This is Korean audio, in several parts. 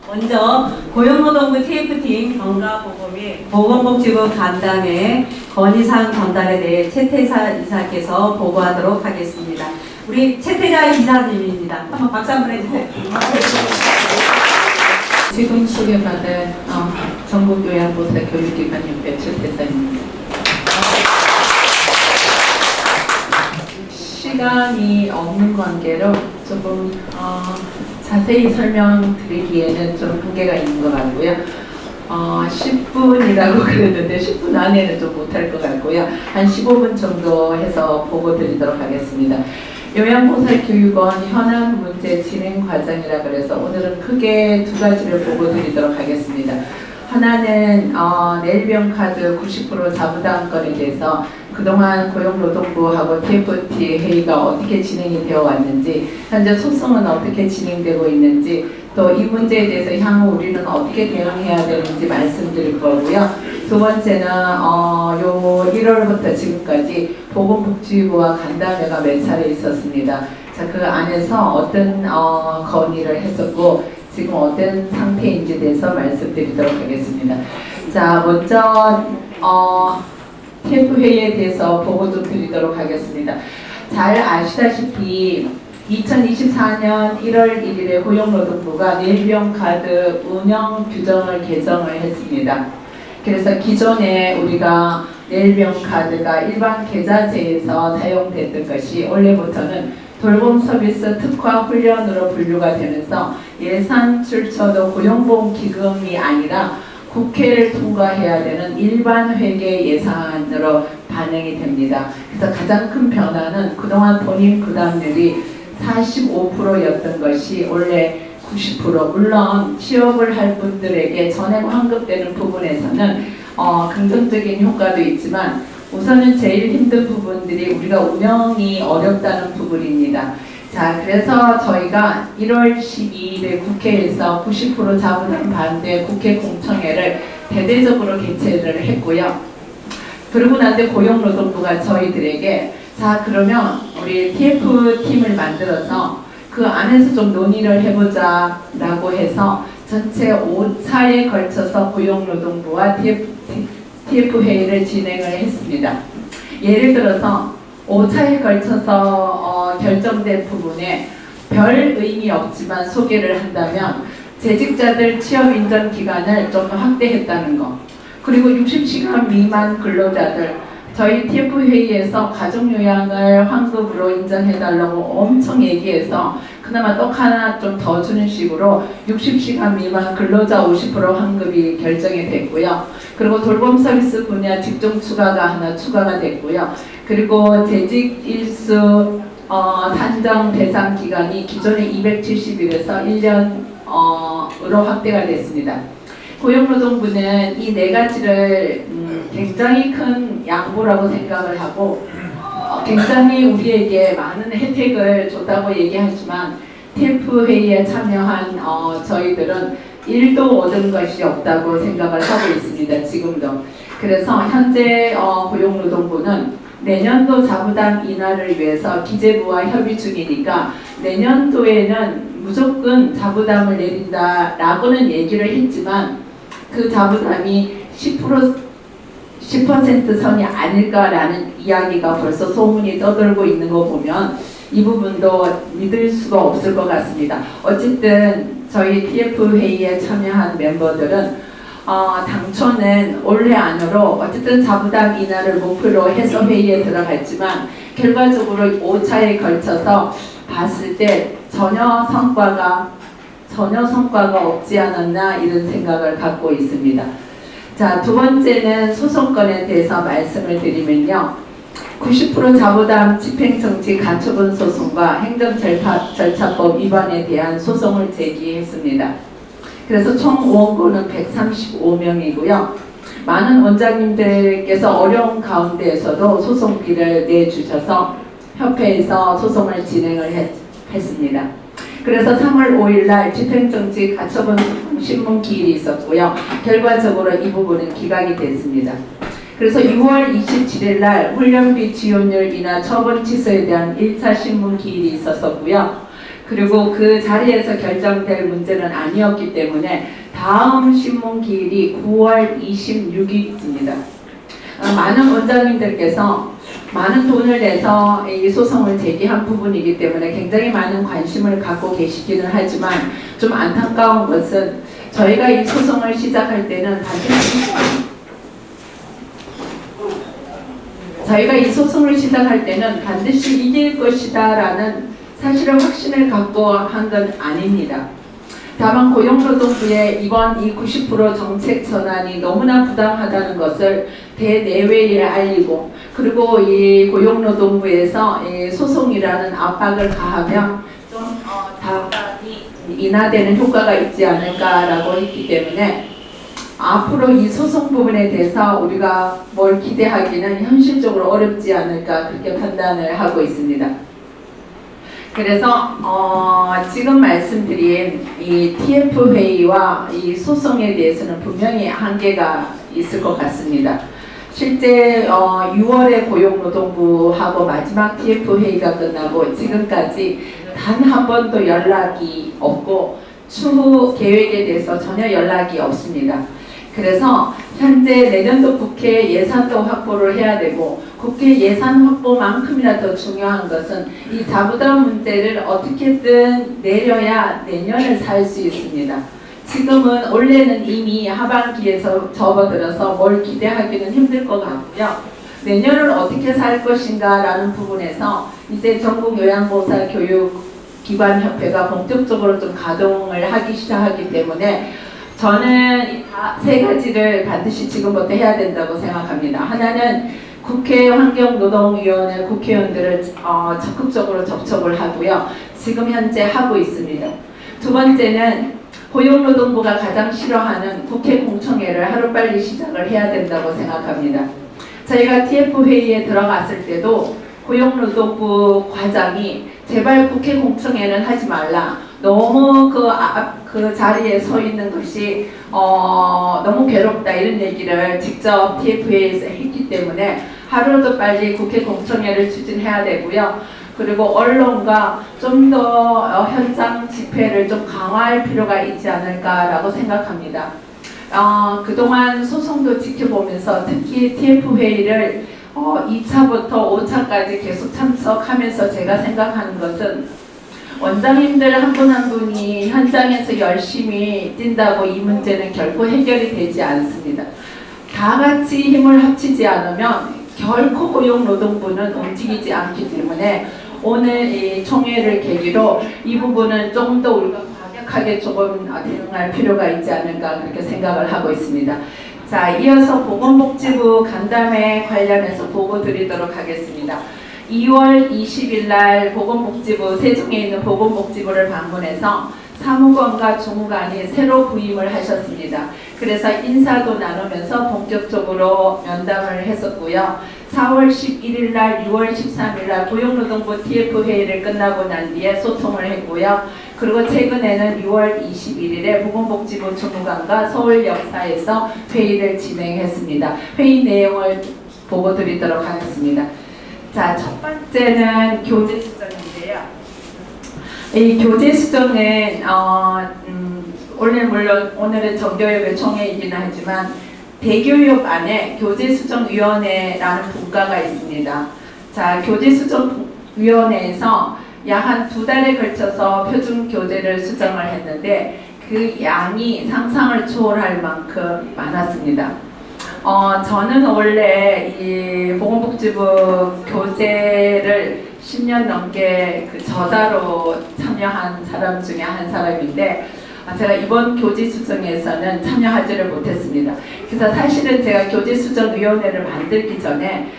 먼저 고용노동부 TF팀 경가보고 및 보건복지부 간담회 건의사항 전달에 대해 최태자 이사께서 보고하도록 하겠습니다. 우리 최태자 이사님입니다. 한번 박수 한번 해주세요. 지금 소개받은 전국요양보호사 교육기관협회 최태자입니다. 시간이 없는 관계로 조금 자세히 설명드리기에는 좀 한계가 있는 것 같고요. 10분이라고 그랬는데 10분 안에는 좀 못할 것 같고요. 한 15분 정도 해서 보고 드리도록 하겠습니다. 요양보호사 교육원 현황 문제 진행 과정이라 그래서 오늘은 크게 두 가지를 보고 드리도록 하겠습니다. 하나는 내일병 카드 90% 자부담권에 대해서 그동안 고용노동부하고 TFT 회의가 어떻게 진행이 되어 왔는지, 현재 소송은 어떻게 진행되고 있는지, 또 이 문제에 대해서 향후 우리는 어떻게 대응해야 되는지 말씀드릴 거고요. 두 번째는 요 1월부터 지금까지 보건복지부와 간담회가 몇 차례 있었습니다. 자, 그 안에서 어떤 건의를 했었고 지금 어떤 상태인지 대해서 말씀드리도록 하겠습니다. 자, 먼저 TF회의에 대해서 보고 좀 드리도록 하겠습니다. 잘 아시다시피 2024년 1월 1일에 고용노동부가 내일병카드 운영 규정을 개정을 했습니다. 그래서 기존에 우리가 내일병카드가 일반 계좌제에서 사용됐던 것이 올해부터는 돌봄 서비스 특화 훈련으로 분류가 되면서 예산 출처도 고용보험기금이 아니라 국회를 통과해야 되는 일반 회계 예산으로 반영이 됩니다. 그래서 가장 큰 변화는 그동안 본인 부담률이 45%였던 것이 원래 90%, 물론 취업을 할 분들에게 전액 환급되는 부분에서는 긍정적인 효과도 있지만 우선은 제일 힘든 부분들이 우리가 운영이 어렵다는 부분입니다. 자, 그래서 저희가 1월 12일에 국회에서 90% 자부담 반대 국회 공청회를 대대적으로 개최를 했고요. 그러고 난 뒤에 고용노동부가 저희들에게 자, 그러면 우리 TF팀을 만들어서 그 안에서 좀 논의를 해보자 라고 해서 전체 5차에 걸쳐서 고용노동부와 TF회의를 진행을 했습니다. 예를 들어서 5차에 걸쳐서 결정된 부분에 별 의미 없지만 소개를 한다면 재직자들 취업 인정 기간을 좀 확대했다는 거, 그리고 60시간 미만 근로자들 저희 TF회의에서 가족요양을 환급으로 인정해달라고 엄청 얘기해서 그나마 떡 하나 좀 더 주는 식으로 60시간 미만 근로자 50% 환급이 결정이 됐고요. 그리고 돌봄 서비스 분야 직종 추가가 하나 추가가 됐고요. 그리고 재직 일수 산정 대상 기간이 기존의 270일에서 1년으로 확대가 됐습니다. 고용노동부는 이 네 가지를 굉장히 큰 양보라고 생각을 하고 굉장히 우리에게 많은 혜택을 줬다고 얘기하지만 TF회의에 참여한 저희들은 1도 얻은 것이 없다고 생각을 하고 있습니다. 지금도. 그래서 현재 고용노동부는 내년도 자부담 인하를 위해서 기재부와 협의 중이니까 내년도에는 무조건 자부담을 내린다라고는 얘기를 했지만 그 자부담이 10% 선이 아닐까라는 이야기가 벌써 소문이 떠돌고 있는 거 보면 이 부분도 믿을 수가 없을 것 같습니다. 어쨌든 저희 TF회의에 참여한 멤버들은 당초는 올해 안으로 어쨌든 자부담 인하를 목표로 해서 회의에 들어갔지만 결과적으로 5차에 걸쳐서 봤을 때 전혀 성과가 없지 않았나 이런 생각을 갖고 있습니다. 자, 두 번째는 소송건에 대해서 말씀을 드리면요. 90% 자부담 집행정지 가처분 소송과 행정절차법 위반에 대한 소송을 제기했습니다. 그래서 총 원고는 135명이고요. 많은 원장님들께서 어려운 가운데에서도 소송비를 내주셔서 협회에서 소송을 진행을 했습니다. 그래서 3월 5일날 집행정지 가처분 신문 기일이 있었고요. 결과적으로 이 부분은 기각이 됐습니다. 그래서 6월 27일날 훈련비 지원율 인하 처분 취소에 대한 1차 신문 기일이 있었고요. 그리고 그 자리에서 결정될 문제는 아니었기 때문에 다음 신문 기일이 9월 26일입니다. 많은 원장님들께서 많은 돈을 내서 이 소송을 제기한 부분이기 때문에 굉장히 많은 관심을 갖고 계시기는 하지만 좀 안타까운 것은 저희가 이 소송을 시작할 때는 반드시 이길 것이다라는 사실을 확신을 갖고 한 건 아닙니다. 다만 고용노동부의 이번 이 90% 정책 전환이 너무나 부당하다는 것을 대내외에 알리고, 그리고 이 고용노동부에서 이 소송이라는 압박을 가하면 좀 다분히 인하되는 효과가 있지 않을까라고 했기 때문에 앞으로 이 소송 부분에 대해서 우리가 뭘 기대하기는 현실적으로 어렵지 않을까, 그렇게 판단을 하고 있습니다. 그래서 지금 말씀드린 이 TF 회의와 이 소송에 대해서는 분명히 한계가 있을 것 같습니다. 실제 6월에 고용노동부하고 마지막 TF 회의가 끝나고 지금까지 단 한 번도 연락이 없고 추후 계획에 대해서 전혀 연락이 없습니다. 그래서 현재 내년도 국회 예산도 확보를 해야 되고, 국회 예산 확보만큼이나 더 중요한 것은 이 자부담 문제를 어떻게든 내려야 내년을 살 수 있습니다. 지금은 올해는 이미 하반기에서 접어들어서 뭘 기대하기는 힘들 것 같고요. 내년을 어떻게 살 것인가 라는 부분에서 이제 전국 요양보호사 교육기관협회가 본격적으로 좀 가동을 하기 시작하기 때문에 저는 세 가지를 반드시 지금부터 해야 된다고 생각합니다. 하나는 국회 환경노동위원회 국회의원들을 적극적으로 접촉을 하고요. 지금 현재 하고 있습니다. 두 번째는 고용노동부가 가장 싫어하는 국회 공청회를 하루빨리 시작을 해야 된다고 생각합니다. 저희가 TF회의에 들어갔을 때도 고용노동부 과장이 제발 국회 공청회는 하지 말라. 너무 그 자리에 서 있는 것이 너무 괴롭다, 이런 얘기를 직접 TF회의에서 했기 때문에 하루도 빨리 국회 공청회를 추진해야 되고요. 그리고 언론과 좀 더 현장 집회를 좀 강화할 필요가 있지 않을까라고 생각합니다. 그동안 소송도 지켜보면서 특히 TF회의를 2차부터 5차까지 계속 참석하면서 제가 생각하는 것은 원장님들 한 분 한 분이 현장에서 열심히 뛴다고 이 문제는 결코 해결이 되지 않습니다. 다 같이 힘을 합치지 않으면 결코 고용노동부는 움직이지 않기 때문에 오늘 이 총회를 계기로 이 부분은 좀 더 우리가 과격하게 조금 대응할 필요가 있지 않을까, 그렇게 생각을 하고 있습니다. 자, 이어서 보건복지부 간담회 관련해서 보고 드리도록 하겠습니다. 2월 20일 날 보건복지부, 세종에 있는 보건복지부를 방문해서 사무관과 주무관이 새로 부임을 하셨습니다. 그래서 인사도 나누면서 본격적으로 면담을 했었고요. 4월 11일 날, 6월 13일 날 고용노동부 TF회의를 끝나고 난 뒤에 소통을 했고요. 그리고 최근에는 6월 21일에 보건복지부 주무관과 서울역사에서 회의를 진행했습니다. 회의 내용을 보고 드리도록 하겠습니다. 자, 첫 번째는 교재 수정인데요. 이 교재 수정은 오늘은 정교육의 총회이긴 하지만 대교육 안에 교재수정위원회라는 분과가 있습니다. 자, 교재수정위원회에서 약 한 2달에 걸쳐서 표준 교재를 수정을 했는데 그 양이 상상을 초월할 만큼 많았습니다. 저는 원래 이 보건복지부 교재를 10년 넘게 그 저자로 참여한 사람 중에 한 사람인데 제가 이번 교재수정에서는 참여하지를 못했습니다. 그래서 사실은 제가 교재수정위원회를 만들기 전에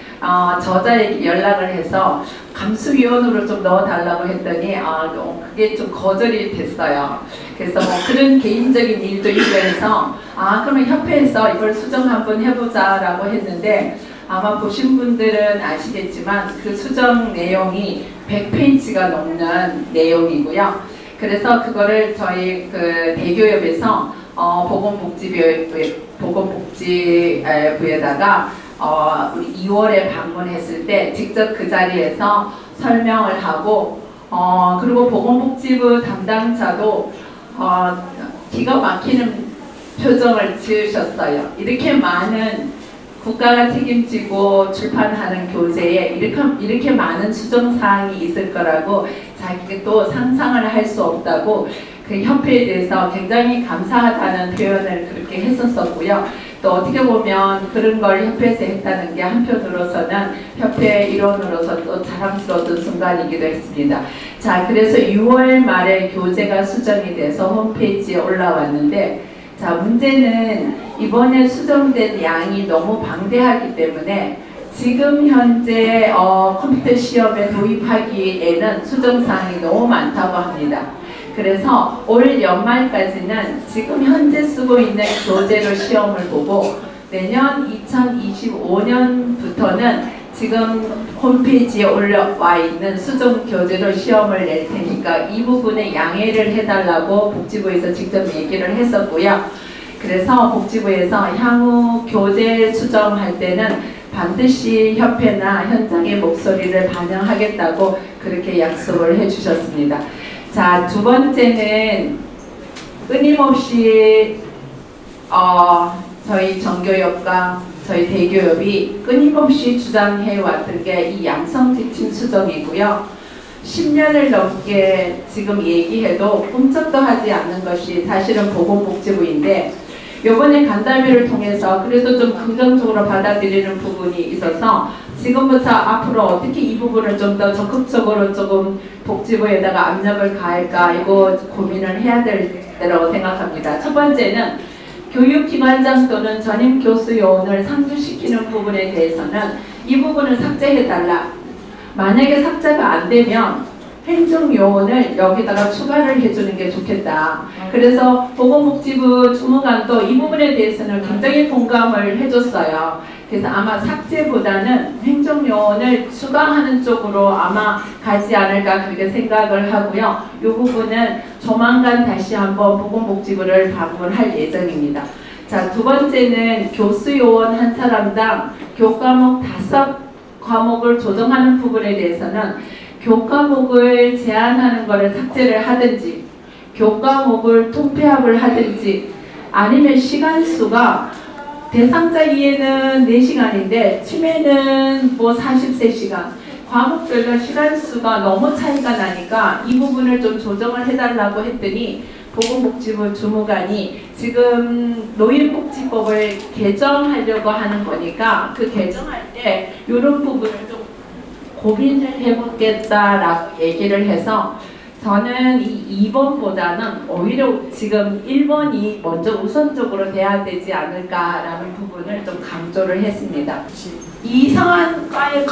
저자에게 연락을 해서 감수위원으로 좀 넣어달라고 했더니 그게 좀 거절이 됐어요. 그래서 뭐 그런 개인적인 일도 있고 해서 그러면 협회에서 이걸 수정 한번 해보자라고 했는데 아마 보신 분들은 아시겠지만 그 수정 내용이 100페이지가 넘는 내용이고요. 그래서 그거를 저희 그 대교협에서 보건복지부에다가 우리 2월에 방문했을 때 직접 그 자리에서 설명을 하고 그리고 보건복지부 담당자도 기가 막히는 표정을 지으셨어요. 이렇게 많은 국가가 책임지고 출판하는 교재에 이렇게 많은 수정사항이 있을 거라고 자기도 상상을 할 수 없다고 그 협회에 대해서 굉장히 감사하다는 표현을 그렇게 했었었고요. 또 어떻게 보면 그런 걸 협회에서 했다는 게 한편으로서는 협회 일원으로서 또 자랑스러웠던 순간이기도 했습니다. 자, 그래서 6월 말에 교재가 수정이 돼서 홈페이지에 올라왔는데, 자, 문제는 이번에 수정된 양이 너무 방대하기 때문에 지금 현재 컴퓨터 시험에 도입하기에는 수정사항이 너무 많다고 합니다. 그래서 올 연말까지는 지금 현재 쓰고 있는 교재로 시험을 보고 내년 2025년부터는 지금 홈페이지에 올라와 있는 수정 교재로 시험을 낼 테니까 이 부분에 양해를 해달라고 복지부에서 직접 얘기를 했었고요. 그래서 복지부에서 향후 교재 수정할 때는 반드시 협회나 현장의 목소리를 반영하겠다고 그렇게 약속을 해주셨습니다. 자, 두 번째는 끊임없이 저희 정교협과 저희 대교협이 끊임없이 주장해 왔던 게 이 양성지침 수정이고요. 10년을 넘게 지금 얘기해도 꿈쩍도 하지 않는 것이 사실은 보건복지부인데 이번에 간담회를 통해서 그래도 좀 긍정적으로 받아들이는 부분이 있어서 지금부터 앞으로 어떻게 이 부분을 좀 더 적극적으로 조금 복지부에다가 압력을 가할까 이거 고민을 해야 될 때라고 생각합니다. 첫 번째는 교육기관장 또는 전임 교수 요원을 상주시키는 부분에 대해서는 이 부분을 삭제해달라. 만약에 삭제가 안 되면 행정요원을 여기다가 추가를 해주는 게 좋겠다. 그래서 보건복지부 주무관도 이 부분에 대해서는 굉장히 공감을 해줬어요. 그래서 아마 삭제보다는 행정요원을 추가하는 쪽으로 아마 가지 않을까 그렇게 생각을 하고요. 이 부분은 조만간 다시 한번 보건복지부를 방문할 예정입니다. 자, 두 번째는 교수요원 한 사람당 교과목 5과목을 조정하는 부분에 대해서는 교과목을 제한하는 것을 삭제를 하든지 교과목을 통폐합을 하든지 아니면 시간수가 대상자 이해는 4시간인데 치매는 뭐 43시간 과목별로 시간수가 너무 차이가 나니까 이 부분을 좀 조정을 해달라고 했더니 보건복지부 주무관이 지금 노인복지법을 개정하려고 하는 거니까 그 개정할 때 이런 부분을 좀 고민을 해보겠다라고 얘기를 해서 저는 이 2번보다는 오히려 지금 1번이 먼저 우선적으로 돼야 되지 않을까라는 부분을 좀 강조를 했습니다. 이상한 과의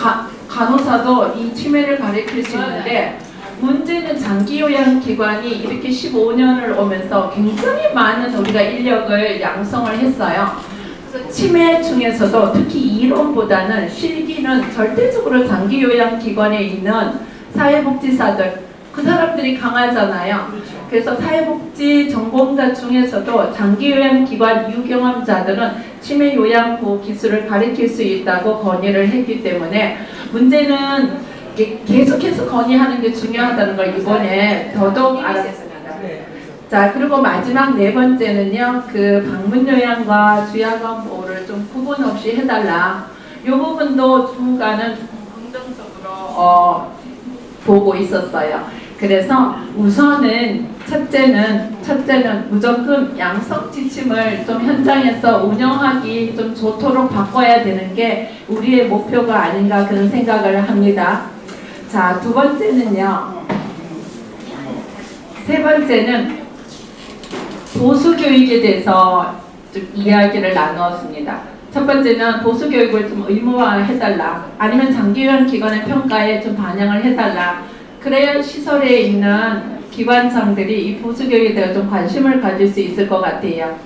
간호사도 이 치매를 가리킬 수 있는데 문제는 장기요양기관이 이렇게 15년을 오면서 굉장히 많은 우리가 인력을 양성을 했어요. 그래서 치매 중에서도 특히 이론보다는 실기는 절대적으로 장기요양기관에 있는 사회복지사들 그 사람들이 강하잖아요. 그래서 사회복지 전공자 중에서도 장기요양기관 유경험자들은 치매 요양보 기술을 가르칠 수 있다고 건의를 했기 때문에 문제는 계속해서 건의하는 게 중요하다는 걸 이번에 더더욱 알았습니다. 자, 그리고 마지막 네 번째는요, 그 방문요양과 주야간 보호를 좀 구분 없이 해달라. 이 부분도 주무관은 긍정적으로 보고 있었어요. 그래서 우선은 첫째는 무조건 양성 지침을 좀 현장에서 운영하기 좀 좋도록 바꿔야 되는 게 우리의 목표가 아닌가 그런 생각을 합니다. 자, 두 번째는요. 세 번째는 보수교육에 대해서 좀 이야기를 나누었습니다. 첫 번째는 보수교육을 좀 의무화해달라. 아니면 장기요양기관의 평가에 좀 반영을 해달라. 그래야 시설에 있는 기관장들이 이 보수교육에 대해 좀 관심을 가질 수 있을 것 같아요.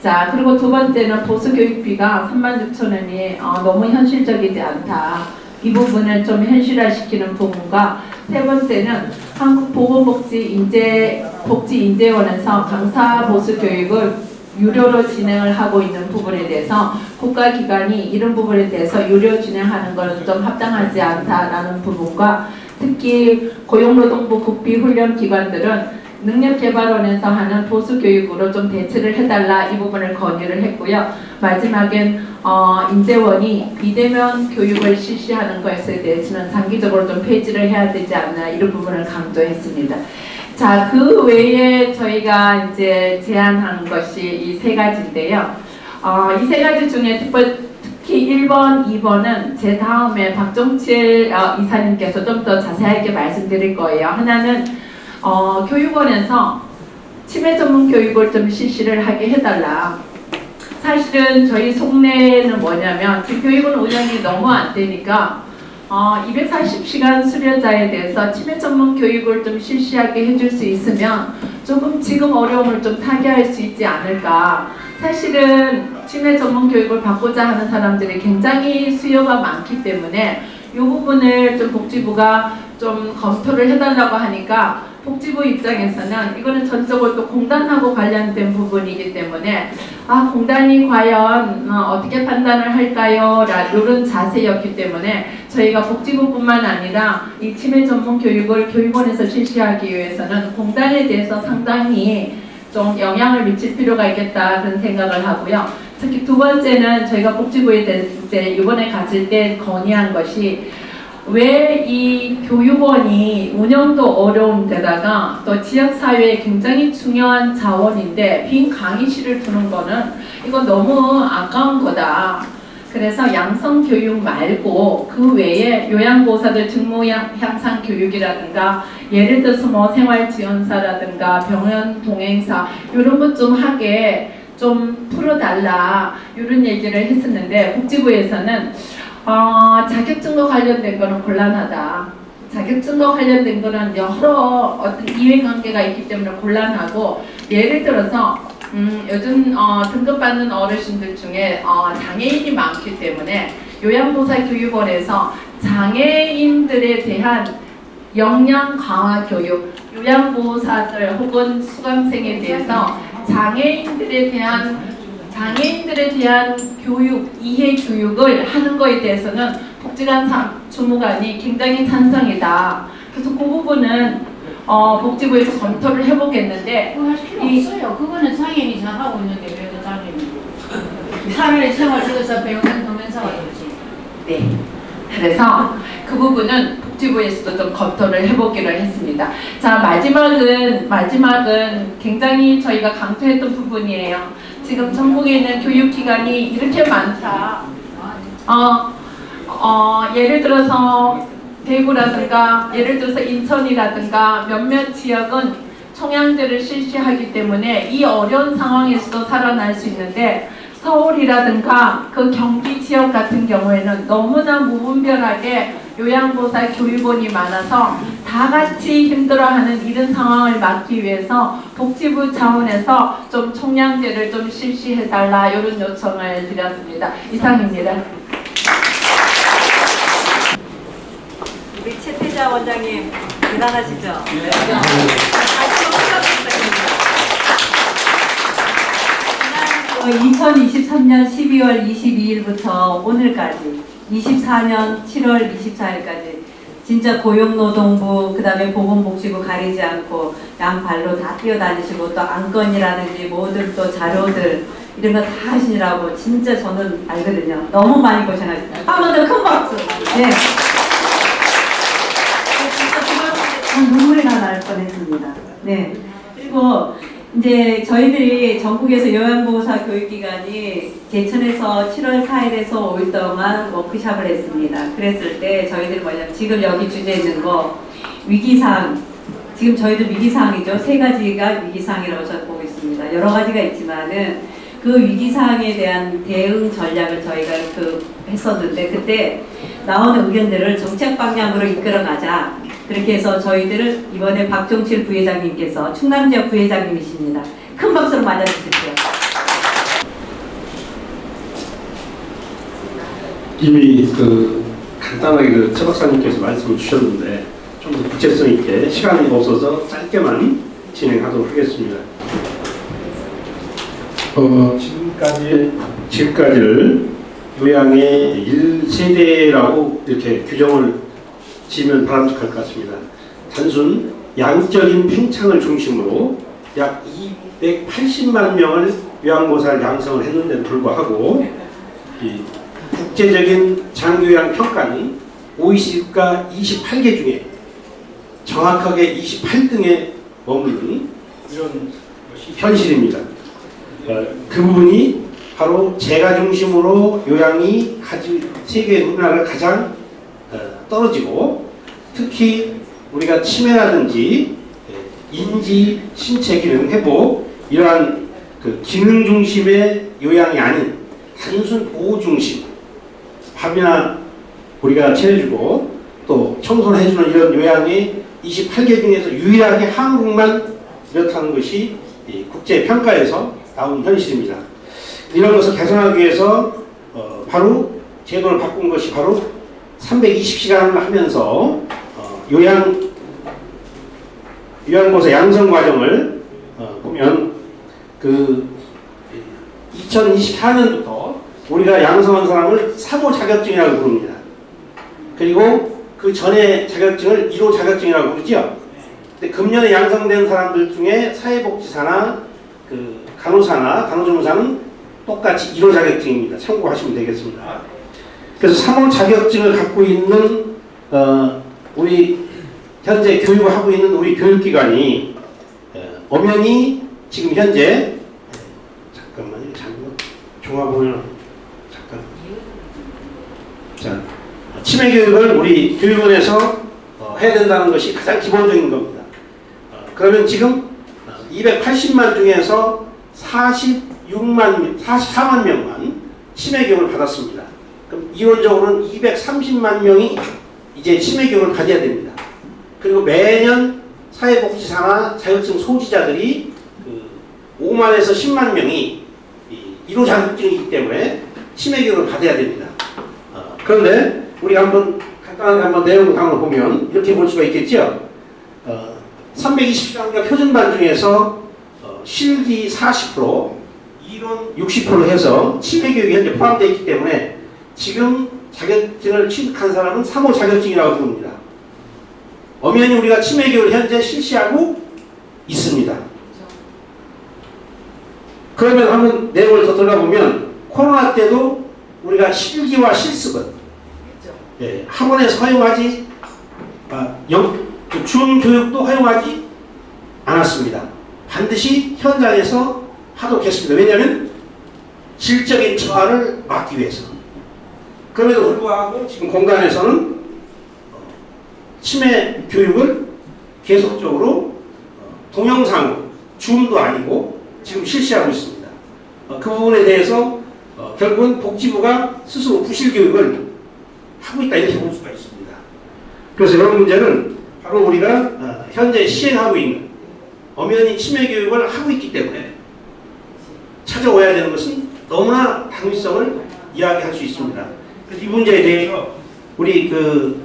자, 그리고 두 번째는 보수교육비가 36,000원이 너무 현실적이지 않다. 이 부분을 좀 현실화시키는 부분과 세 번째는 한국보건복지인재원에서 강사 보수 교육을 유료로 진행을 하고 있는 부분에 대해서 국가기관이 이런 부분에 대해서 유료 진행하는 것은 좀 합당하지 않다라는 부분과 특히 고용노동부 국비훈련기관들은 능력개발원에서 하는 보수교육으로 좀 대체를 해달라 이 부분을 건의를 했고요. 마지막엔 인재원이 비대면 교육을 실시하는 것에 대해서는 장기적으로 좀 폐지를 해야 되지 않나 이런 부분을 강조했습니다. 자, 그 외에 저희가 이제 제안한 것이 이 세 가지인데요. 이 세 가지 중에 특히 1번, 2번은 제 다음에 박종칠 이사님께서 좀 더 자세하게 말씀드릴 거예요. 하나는 교육원에서 치매 전문 교육을 좀 실시를 하게 해달라. 사실은 저희 속내는 뭐냐면 지금 교육원 운영이 너무 안 되니까 240시간 수료자에 대해서 치매 전문 교육을 좀 실시하게 해줄 수 있으면 조금 지금 어려움을 좀 타개할 수 있지 않을까. 사실은 치매 전문 교육을 받고자 하는 사람들이 굉장히 수요가 많기 때문에 이 부분을 좀 복지부가 좀 검토를 해달라고 하니까 복지부 입장에서는 이거는 전적으로 또 공단하고 관련된 부분이기 때문에 공단이 과연 어떻게 판단을 할까요? 이런 자세였기 때문에 저희가 복지부뿐만 아니라 이 치매 전문 교육을 교육원에서 실시하기 위해서는 공단에 대해서 상당히 좀 영향을 미칠 필요가 있겠다 그런 생각을 하고요. 특히 두 번째는 저희가 복지부에 대해서 이제 이번에 갔을 때 건의한 것이 왜 이 교육원이 운영도 어려운 데다가 또 지역사회에 굉장히 중요한 자원인데 빈 강의실을 두는 거는 이거 너무 아까운 거다. 그래서 양성교육 말고 그 외에 요양보호사들 직무 향상 교육이라든가 예를 들어서 뭐 생활지원사라든가 병원 동행사 이런 것 좀 하게 좀 풀어달라 이런 얘기를 했었는데 복지부에서는 자격증과 관련된 거는 곤란하다. 자격증과 관련된 거는 여러 어떤 이해관계가 있기 때문에 곤란하고 예를 들어서 요즘 등급받는 어르신들 중에 장애인이 많기 때문에 요양보호사 교육원에서 장애인들에 대한 역량 강화 교육, 요양보호사들 혹은 수강생에 대해서 장애인들에 대한 교육, 이해 교육을 하는 거에 대해서는 복지관 주무관이 굉장히 찬성이다. 그래서 그 부분은 복지부에서 검토를 해보겠는데 그거 할 필요 없어요. 그거는 장애인이 잘 하고 있는데 왜 그 장애인이 차라리 생활지도사 배우는 동행사가 되지. 네. 그래서 그 부분은 복지부에서도 좀 검토를 해보기로 했습니다. 자, 마지막은 굉장히 저희가 강조했던 부분이에요. 지금 전국에 있는 교육기관이 이렇게 많다. 예를 들어서 대구라든가 예를 들어서 인천이라든가 몇몇 지역은 청양제를 실시하기 때문에 이 어려운 상황에서도 살아날 수 있는데 서울이라든가 그 경기 지역 같은 경우에는 너무나 무분별하게 요양보호사 교육원이 많아서 다 같이 힘들어하는 이런 상황을 막기 위해서 복지부 차원에서 좀 총량제를 좀 실시해달라 이런 요청을 드렸습니다. 이상입니다. 우리 최태자 원장님 대단하시죠? 네. 2023년 12월 22일부터 오늘까지 24년 7월 24일까지 진짜 고용노동부 그다음에 보건복지부 가리지 않고 양발로 다 뛰어다니시고 또 안건이라든지 모든 또 자료들 이런 거 다 하시느라고 진짜 저는 알거든요. 너무 많이 고생하셨어요. 한 번 더 큰 박수. 네. 진짜 눈물이 날 뻔했습니다. 네. 그리고 이제 저희들이 전국에서 요양보호사 교육기관이 제천에서 7월 4일에서 5일 동안 워크숍을 했습니다. 그랬을 때 저희들이 뭐냐면 지금 여기 주제 있는 거 위기사항, 지금 저희들 위기사항이죠. 세 가지가 위기사항이라고 저는 보고 있습니다. 여러 가지가 있지만은 그 위기사항에 대한 대응 전략을 저희가 했었는데 그때 나오는 의견들을 정책 방향으로 이끌어가자. 그렇게 해서 저희들은 이번에 박종칠 부회장님께서 충남지역 부회장님이십니다. 큰 박수로 맞아주십시오. 이미 간단하게 최 박사님께서 말씀을 주셨는데 좀 더 구체성 있게 시간이 없어서 짧게만 진행하도록 하겠습니다. 지금까지를 요양의 1세대라고 이렇게 규정을 지면 바람직할 것 같습니다. 단순 양적인 팽창을 중심으로 약 280만 명을 요양보살 양성을 했는데도 불구하고 이 국제적인 장교양 평가는 OECD 국가 28개 중에 정확하게 28등에 머무는 이런 것이 현실입니다. 그 부분이 바로 재가 중심으로 요양이 세계 우리나라가 가장 떨어지고, 특히 우리가 치매라든지 인지 신체 기능 회복, 이러한 그 기능 중심의 요양이 아닌 단순 보호 중심, 밥이나 우리가 차려주고 또 청소를 해주는 이런 요양이 28개 중에서 유일하게 한국만 이렇다는 것이 국제 평가에서 나온 현실입니다. 이런 것을 개선하기 위해서 바로 제도를 바꾼 것이 바로 320시간을 하면서 요양보살 양성 과정을 보면 그 2024년부터 우리가 양성한 사람을 3호 자격증이라고 부릅니다. 그리고 그 전에 자격증을 1호 자격증이라고 부르죠. 근데 금년에 양성된 사람들 중에 사회복지사나 그 간호사나 간호조무사는 똑같이 1호 자격증입니다. 참고하시면 되겠습니다. 그래서 3호 자격증을 갖고 있는 우리 현재 교육을 하고 있는 우리 교육기관이 엄연히 지금 현재 잠깐만요. 잘못 종합보면 잠깐. 자, 치매 교육을 우리 교육원에서 해야 된다는 것이 가장 기본적인 겁니다. 그러면 지금 280만 중에서 44만 명만 치매 교육을 받았습니다. 그럼 이론적으로는 230만 명이 이제 치매 교육을 받아야 됩니다. 그리고 매년 사회복지사나 자격증 소지자들이 5만에서 10만 명이 1호 자격증이기 때문에 치매 교육을 받아야 됩니다. 그런데 우리가 한번 간단하게 한번 내용을 보면 이렇게 볼 수가 있겠죠. 320시간과 표준반 중에서 실기 40%, 이론 60% 해서 치매 교육이 현재 포함되어 있기 때문에 지금 자격증을 취득한 사람은 3호 자격증이라고 부릅니다. 엄연히 우리가 치매 교육을 현재 실시하고 있습니다. 그러면 한번 내용을 더 들어가보면 코로나 때도 우리가 실기와 실습은 학원에서 허용하지 준 교육도 허용하지 않았습니다. 반드시 현장에서 하도록 했습니다. 왜냐하면 질적인 저하를 막기 위해서. 그럼에도 불구하고 지금 공단에서는 치매 교육을 계속적으로 동영상으로 줌도 아니고 지금 실시하고 있습니다. 그 부분에 대해서 결국은 복지부가 스스로 부실교육을 하고 있다 이렇게 볼 수가 있습니다. 그래서 이런 문제는 바로 우리가 현재 시행하고 있는 엄연히 치매 교육을 하고 있기 때문에 찾아와야 되는 것은 너무나 당위성을 이야기할 수 있습니다. 그래서 이 문제에 대해서 우리 그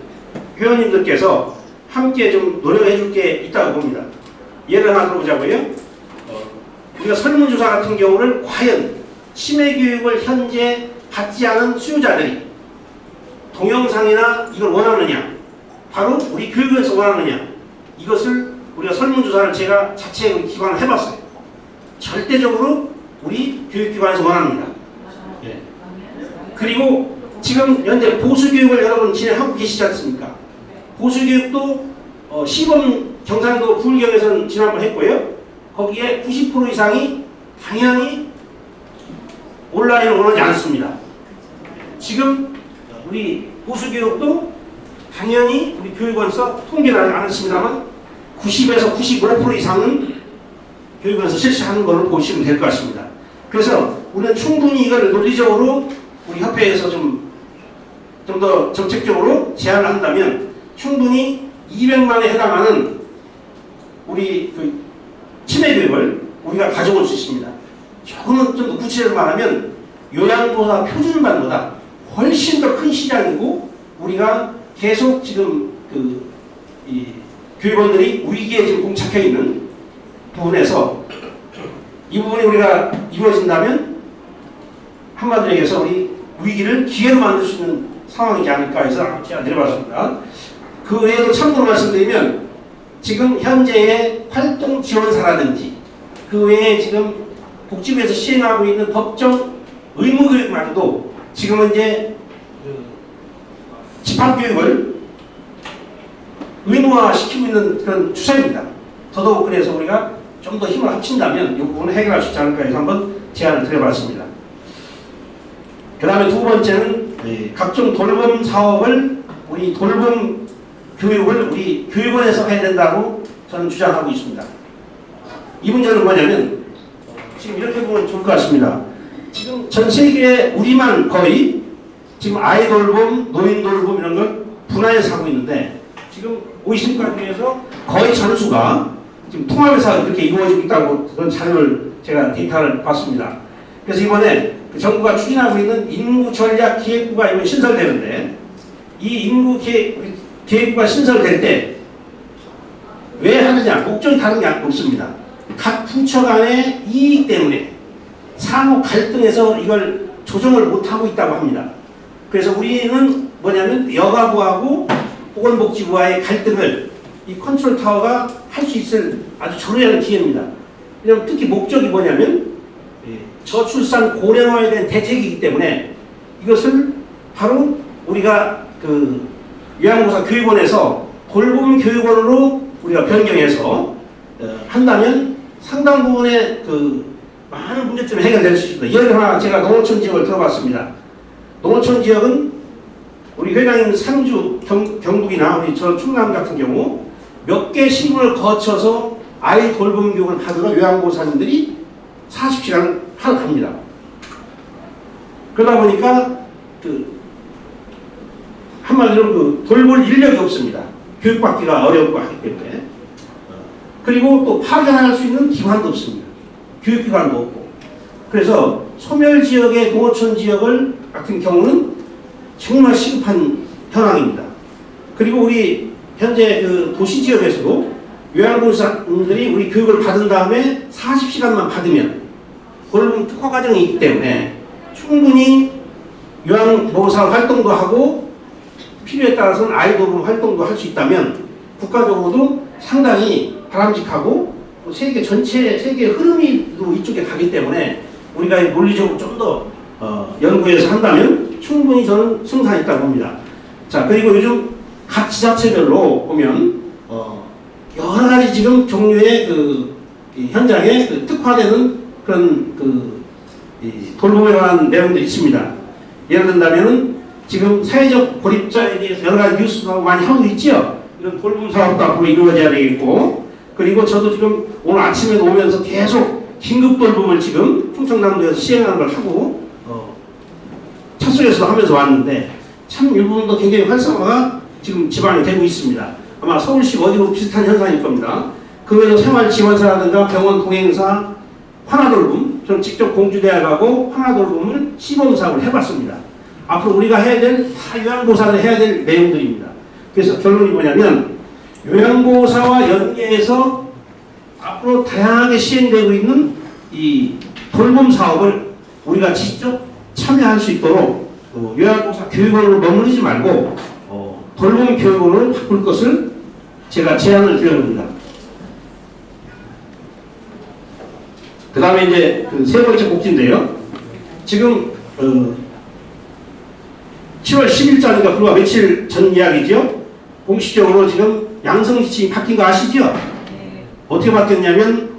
회원님들께서 함께 좀 노력해 줄 게 있다고 봅니다. 예를 하나 들어보자고요. 우리가 설문조사 같은 경우를 과연 치매 교육을 현재 받지 않은 수요자들이 동영상이나 이걸 원하느냐, 바로 우리 교육에서 원하느냐, 이것을 우리가 설문조사를 제가 자체 기관을 해봤어요. 절대적으로 우리 교육기관에서 원합니다. 예. 그리고 지금 현재 보수교육을 여러분 진행하고 계시지 않습니까? 보수교육도 시범 경상도 부울경에서는 지난번 했고요. 거기에 90% 이상이 당연히 온라인을 원하지 않습니다. 지금 우리 보수교육도 당연히 우리 교육원에서 통계는 아직 안 했습니다만 90에서 95% 이상은 교육원에서 실시하는 것을 보시면 될 것 같습니다. 그래서 우리는 충분히 이걸 논리적으로 우리 협회에서 좀 더 정책적으로 제안을 한다면 충분히 200만에 해당하는 우리 그 치매 교육을 우리가 가져올 수 있습니다. 조금은 좀 더 구체적으로 말하면 요양보사 표준반보다 훨씬 더 큰 시장이고 우리가 계속 지금 이 교육원들이 위기에 지금 봉착해 있는 부분에서 이 부분이 우리가 이루어진다면 한마디로 얘기해서 우리 위기를 기회로 만들 수 있는 상황이지 않을까 해서 제가 내려봤습니다. 그 외에도 참고로 말씀드리면 지금 현재의 활동 지원사라든지 그 외에 지금 복지부에서 시행하고 있는 법정 의무교육마저도 지금은 이제 집합교육을 의무화시키고 있는 그런 추세입니다. 더더욱 그래서 우리가 좀 더 힘을 합친다면 이 부분을 해결할 수 있지 않을까 해서 한번 제안을 드려봤습니다. 그 다음에 두 번째는 각종 돌봄 사업을 우리 돌봄 교육을 우리 교육원에서 해야 된다고 저는 주장하고 있습니다. 이 문제는 뭐냐면 지금 이렇게 보면 좋을 것 같습니다. 지금 전 세계에 우리만 거의 지금 아이 돌봄, 노인 돌봄 이런 걸 분화해서 하고 있는데 지금 OECD 중에서 거의 전수가 지금 통합해서 그렇게 이루어지고 있다고 그런 자료를 제가 데이터를 봤습니다. 그래서 이번에 그 정부가 추진하고 있는 인구전략기획부가 이번 신설되는데 이 인구기획부가 신설될 때 왜 하느냐? 목적이 다른 게 없습니다. 각 부처 간의 이익 때문에 상호 갈등해서 이걸 조정을 못하고 있다고 합니다. 그래서 우리는 뭐냐면 여가부하고 보건복지부와의 갈등을 이 컨트롤 타워가 할 수 있을 아주 절호의 기회입니다. 왜냐하면 특히 목적이 뭐냐면 저출산 고령화에 대한 대책이기 때문에 이것을 바로 우리가 그 요양보호사 교육원에서 돌봄 교육원으로 우리가 변경해서 한다면 상당 부분의 그 많은 문제점이 해결될 수 있습니다. 예를 하나 제가 농어촌 지역을 들어봤습니다. 농어촌 지역은 우리 회장님 상주, 경북이나 우리 저 충남 같은 경우 몇 개 시군을 거쳐서 아이 돌봄 교육을 받으러 요양보호사님들이 40시간을 합니다. 그러다 보니까 한마디로 돌볼 인력이 없습니다. 교육받기가 어렵고 하기 때문에. 그리고 또 파견할 수 있는 기관도 없습니다. 교육기관도 없고. 그래서 소멸지역의 농어촌 지역을 같은 경우는 정말 시급한 현황입니다. 그리고 우리 현재 그 도시지역에서도 요양보호사님들이 우리 교육을 받은 다음에 40시간만 받으면 돌봄 특화 과정이 있기 때문에 충분히 요양보호사 활동도 하고 필요에 따라서는 아이 돌봄 활동도 할 수 있다면 국가적으로도 상당히 바람직하고 세계 전체 세계의 흐름이 이쪽에 가기 때문에 우리가 논리적으로 좀 더 연구해서 한다면 충분히 저는 승산이 있다고 봅니다. 자, 그리고 요즘 각 지자체별로 보면 여러 가지 지금 종류의 현장에 특화되는 그런 돌봄에 관한 내용들이 있습니다. 예를 든다면은 지금 사회적 고립자에 대해서 여러 가지 뉴스도 많이 하고 있죠. 이런 돌봄 사업도 앞으로 이루어져야 되겠고, 그리고 저도 지금 오늘 아침에 오면서 계속 긴급 돌봄을 지금 충청남도에서 시행하는 걸 하고 차 속에서도 하면서 왔는데 참 이 부분도 굉장히 활성화가 지금 지방에 되고 있습니다. 아마 서울시 어디고 비슷한 현상일 겁니다. 그 외에도 생활지원사라든가 병원 동행사, 환화돌봄, 저는 직접 공주대학 가고 환화돌봄을 시범사업을 해봤습니다. 앞으로 우리가 해야 될, 다 요양보호사를 해야 될 내용들입니다. 그래서 결론이 뭐냐면 요양보호사와 연계해서 앞으로 다양하게 시행되고 있는 이 돌봄 사업을 우리가 직접 참여할 수 있도록 요양보호사 교육원으로 머무르지 말고 돌봄 교육원으로 바꿀 것을 제가 제안을 드려봅니다. 그 다음에 이제 세 번째 복지인데요. 지금 7월 10일자니까 불과 며칠 전 이야기죠. 공식적으로 지금 양성지침이 바뀐 거 아시죠? 네. 어떻게 바뀌었냐면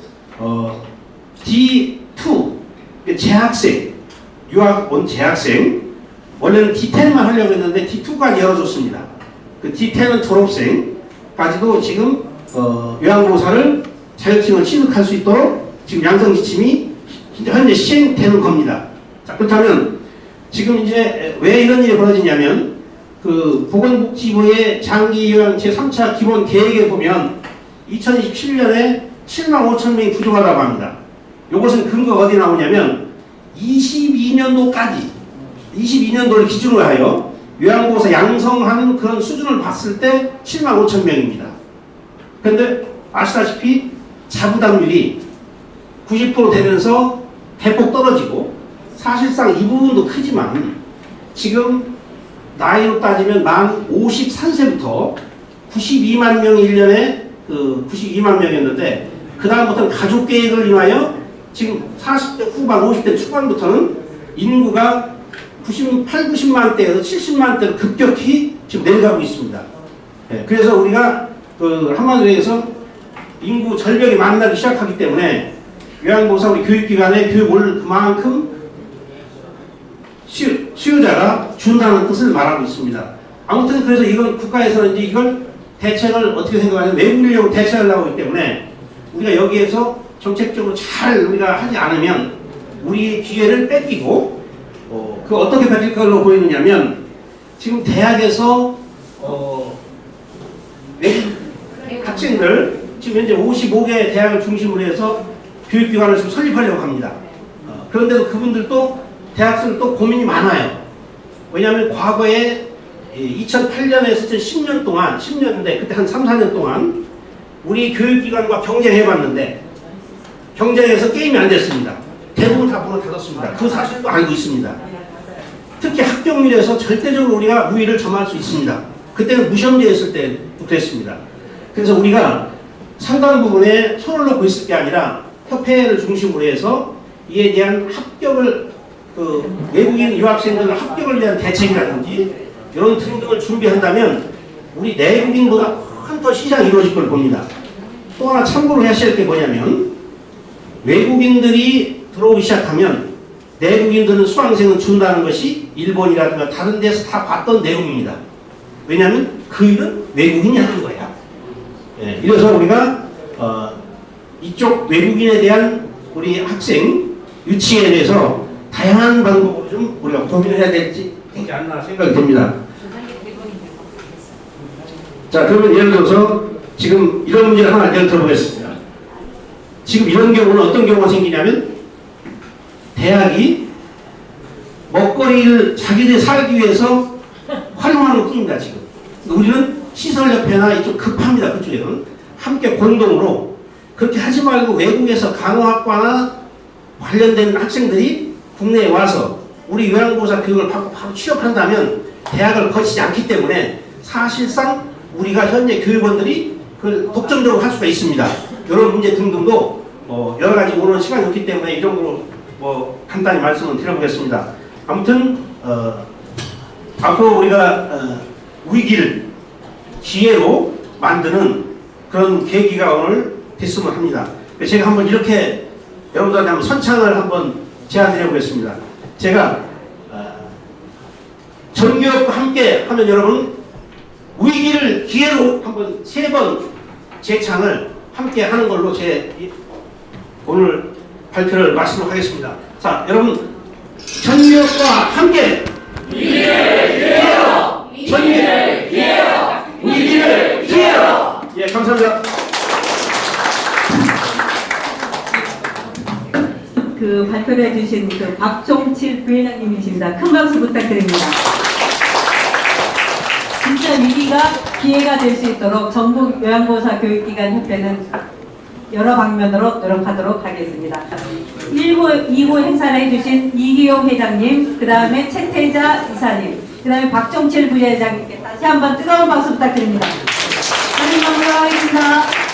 D2 재학생, 유학 온 재학생, 원래는 D10만 하려고 했는데 D2까지 열어줬습니다. 그 D10은 졸업생까지도 지금 요양보호사를 자격증을 취득할 수 있도록 지금 양성지침이 현재 시행되는 겁니다. 자, 그렇다면 지금 이제 왜 이런 일이 벌어지냐면 보건복지부의 장기요양 제3차 기본 계획에 보면 2027년에 7만 5천 명이 부족하다고 합니다. 이것은 근거가 어디 나오냐면 22년도를 기준으로 하여 요양보호사 양성하는 그런 수준을 봤을 때 7만 5천 명입니다. 그런데 아시다시피 자부담률이 90% 되면서 대폭 떨어지고 사실상 이 부분도 크지만 지금 나이로 따지면 만 53세부터 92만 명이 1년에 92만 명이었는데 그 다음부터는 가족 계획을 인하여 지금 40대 후반, 50대 초반부터는 인구가 90만 대에서 70만 대로 급격히 지금 내려가고 있습니다. 예, 그래서 우리가 한마디로 해서 인구 절벽이 만나기 시작하기 때문에 요양보호사 우리 교육기관에 교육을 그만큼 수요자가 준다는 뜻을 말하고 있습니다. 아무튼 그래서 이건 국가에서는 이제 이걸 대책을 어떻게 생각하냐면 외국 인력으로 대체하려고 하기 때문에 우리가 여기에서 정책적으로 잘 우리가 하지 않으면 우리 기회를 뺏기고 그 어떻게 뺏길 걸로 보이느냐면 지금 대학에서 외국 학생들 지금 현재 55개 대학을 중심으로 해서 교육기관을 지금 설립하려고 합니다. 그런데도 그분들도 대학생들 또 고민이 많아요. 왜냐하면 과거에 2008년에서 10년 동안 10년대 그때 한 3, 4년 동안 우리 교육기관과 경쟁해봤는데 경쟁에서 게임이 안 됐습니다. 대부분 다 문을 닫았습니다. 그 사실도 알고 있습니다. 특히 학교밀에서 절대적으로 우리가 우위를 점할 수 있습니다. 그때는 무시험제였을 때부터 했습니다. 그래서 우리가 상당 부분에 손을 놓고 있을 게 아니라 협회를 중심으로 해서 이에 대한 합격을 외국인 유학생들 합격을 위한 대책이라든지 이런 등등을 준비한다면 우리 내국인보다 훨씬 더 시장이 이루어질 걸 봅니다. 또 하나 참고로 하셔야 할 게 뭐냐면 외국인들이 들어오기 시작하면 내국인들은 수강생은 준다는 것이 일본이라든가 다른 데서 다 봤던 내용입니다. 왜냐하면 그 일은 외국인이 하는 거야. 예, 이래서 우리가 이쪽 외국인에 대한 우리 학생 유치에 대해서 다양한 방법으로 좀 우리가 고민을 해야 되지 않나 생각이 듭니다. 자, 그러면 예를 들어서 지금 이런 문제를 하나 예를 들어보겠습니다. 지금 이런 경우는 어떤 경우가 생기냐면 대학이 먹거리를 자기들이 살기 위해서 활용하는 뿐입니다. 지금 우리는 시설협회나 이쪽 급합니다. 그쪽에는 함께 공동으로 그렇게 하지 말고 외국에서 간호학과나 관련된 학생들이 국내에 와서 우리 요양보호사 교육을 받고 바로 취업한다면 대학을 거치지 않기 때문에 사실상 우리가 현재 교육원들이 그걸 독점적으로 할 수가 있습니다. 이런 문제 등등도 여러 가지 오늘 시간이 없기 때문에 이 정도로 간단히 말씀을 드려보겠습니다. 아무튼 앞으로 우리가 위기를 기회로 만드는 그런 계기가 오늘 됐으면 합니다. 제가 한번 이렇게 여러분들한테 한번 선창을 한번 제안드려 보겠습니다. 제가 전교육과 함께 하면 여러분 위기를 기회로 한번 3번 재창을 함께 하는 걸로 제 오늘 발표를 마치도록 하겠습니다. 자, 여러분 전교육과 함께 위기를 기회로 전교육을 기회로 위기를 기회로. 예, 감사합니다. 그 발표를 해주신 그 박종칠 부회장님이십니다. 큰 박수 부탁드립니다. 진짜 위기가 기회가 될 수 있도록 전국 요양보호사 교육기관 협회는 여러 방면으로 노력하도록 하겠습니다. 1부, 2부 행사를 해주신 이기용 회장님, 그 다음에 최태자 이사님, 그 다음에 박종칠 부회장님께 다시 한번 뜨거운 박수 부탁드립니다. 사진 감사하겠습니다.